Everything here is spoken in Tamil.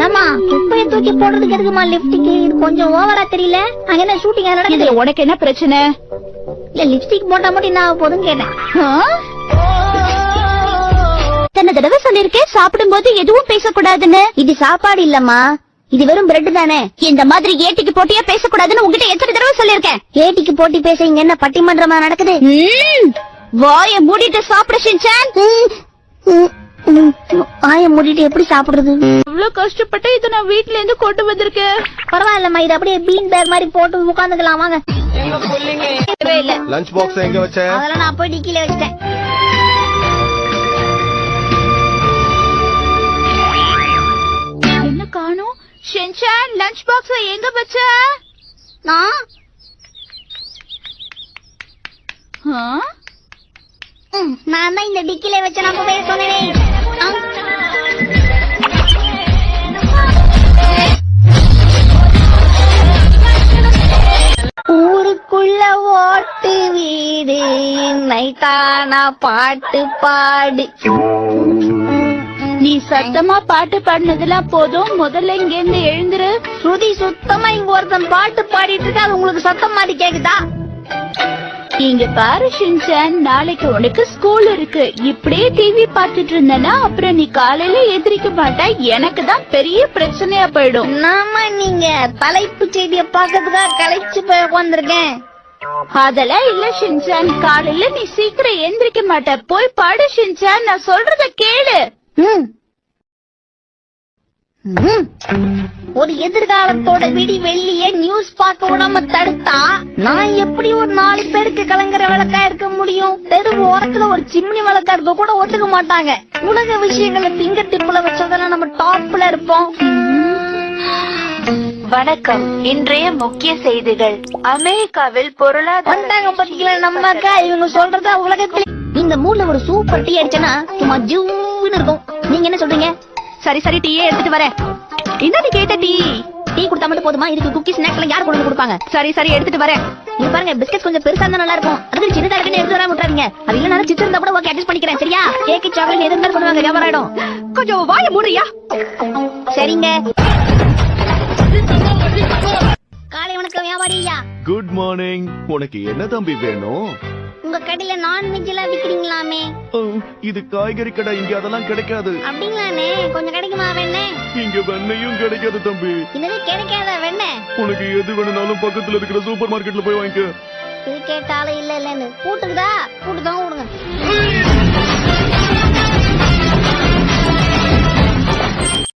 ஏமா குப்பையை தூக்கி போடுறதுக்கு எதுக்குமா லிப்ஸ்டிக்? இது கொஞ்சம் ஓவரா தெரியல. அங்க என்ன ஷூட்டிங் நடக்குது? உனக்கு என்ன பிரச்சனை? இல்ல லிப்ஸ்டிக் போட்டா மட்டும் என்ன ஆக போதுன்னு கேட்டேன். தன்னை தடவை சொல்லிருக்கேன் சாப்பிடும் போது எதுவும் பேசக்கூடாதுன்னு. இது சாப்பாடு இல்லம்மா, இது வெறும் பிரெட் தானே. இந்த மாதிரி ஏட்டிக்கு போட்டியா பேசக்கூடாதுன்னு உங்ககிட்ட எத்தனை தடவை சொல்லிருக்கேன். ஏட்டிக்கு போட்டி பேச இங்க என்ன பட்டிமன்றமா நடக்குது? வாய மூடிட்டு சாப்பிட ஷின்சான். வாய மூடிட்டு எப்படி சாப்பிடுறது? இவ்வளவு கஷ்டப்பட்டு இதை நான் வீட்ல இருந்து கொண்டு வந்திருக்கேன். பரவாயில்லம்மா, இது அப்படியே பீன் பேக் மாதிரி போட்டு உட்காந்துக்கலாம் வாங்க. லஞ்ச் பாக்ஸ் எங்க வச்ச? அதெல்லாம் நான் போய் டிக்கில வச்சிட்டேன். என்ன காணோம்? ஷின்சான் லஞ்ச் பாக்ஸ் எங்க வச்ச? நான் தான் இந்த டிக்கில வச்ச. நான் போய் சொன்னேன். ஊருக்குள்ள ஓட்டு வீடு நைட்டானா பாட்டு பாடு. நீ சத்தமா பாட்டு பாடினதெல்லாம் போதும், முதல்ல இங்க இருந்து எழுந்துரு. ஸ்ருதி சுத்தமா இங்க ஒருத்தன் பாட்டு பாடிட்டு இருக்கா, அது உங்களுக்கு சத்தம் மாதிரி கேக்குதா? இங்க பாரு ஷின்சான், நாளைக்கு உனக்கு ஸ்கூல் இருக்கு. இப்படியே டிவி பாத்துட்டு இருந்தனா அப்புறம் நீ காலையில எதிரிக்க மாட்டா. எனக்கு தான் பெரிய பிரச்சனையா போயிடும். நாம நீங்க தலைப்பு செய்திய பாக்கிறதுக்காக களைச்சு போய் உட்காந்துருக்கேன். அதெல்லாம் இல்ல ஷின்சான், காலையில நீ சீக்கிரம் எந்திரிக்க மாட்ட. போய் பாடு ஷின்சான், நான் சொல்றத கேளு. ஒரு எதிர்காலத்தோட விடி வெள்ளிய நியூஸ் பார்க்க விடாம தடுத்தா நான் எப்படி ஒரு 4 பேருக்கு கலங்குற விளக்கா இருக்க முடியும்? தெரு ஓரத்துல ஒரு சிம்னி விளக்கா இருக்க கூட ஒத்துக்க மாட்டாங்க. உலக விஷயங்களை பிங்கர் டிப்ல வச்சதெல்லாம் நம்ம டாப்ல இருப்போம். வணக்கம். இன்றைய முக்கிய செய்திகள். அமெரிக்காவில் பொருளாதார பத்தியில நம்ம அக்கா இவங்க சொல்றத உலகத்துல இந்த மூணுல ஒரு சூப்பர் டீ அடிச்சனா சும்மா ஜூன்னு இருக்கும். நீங்க என்ன சொல்றீங்க? சரி சரி டீயே எடுத்துட்டு வரேன். என்ன நீ கேட்ட டீ? டீ குடுத்தா மட்டும் போதுமா? இதுக்கு குக்கி ஸ்நாக்ஸ் எல்லாம் யார் கொண்டு கொடுப்பாங்க? சரி சரி எடுத்துட்டு வரேன். நீ பாருங்க, பிஸ்கட் கொஞ்சம் பெருசா இருந்தா நல்லா இருக்கும். அதுக்கு சின்னதா இருக்குன்னு எடுத்து வர விட்டுறாதீங்க. அது இல்லனா சிப்ஸ் இருந்தா கூட ஓகே அட்ஜஸ்ட் பண்ணிக்கிறேன். சரியா? கேக் சாக்லேட் எது இருந்தாலும் கொண்டு வாங்க, வியாபாரம் ஆயிடும். கொஞ்சம் வாய மூடுறியா? சரிங்க. காலை வணக்கம் வியாபாரியா. Good morning. உனக்கு என்ன தம்பி வேணும்? உங்க கடையில நான்வெஜ் எல்லாம் விக்கிறீங்களாமே? இது காய்கறி கடை, இங்க அதெல்லாம் கிடைக்காது. அப்படிங்களானே? கொஞ்சம் கிடைக்குமா வெண்ணே? இங்க வெண்ணையும் கிடைக்காது தம்பி. என்னது கிடைக்காத வெண்ணே? உனக்கு எது வேணும்னாலும் பக்கத்துல இருக்கிற சூப்பர் மார்க்கெட்ல போய் வாங்கிக்க. இது கேட்டாலும் இல்ல இல்லன்னு பூட்டுக்குதா? பூட்டு தான் விடுங்க.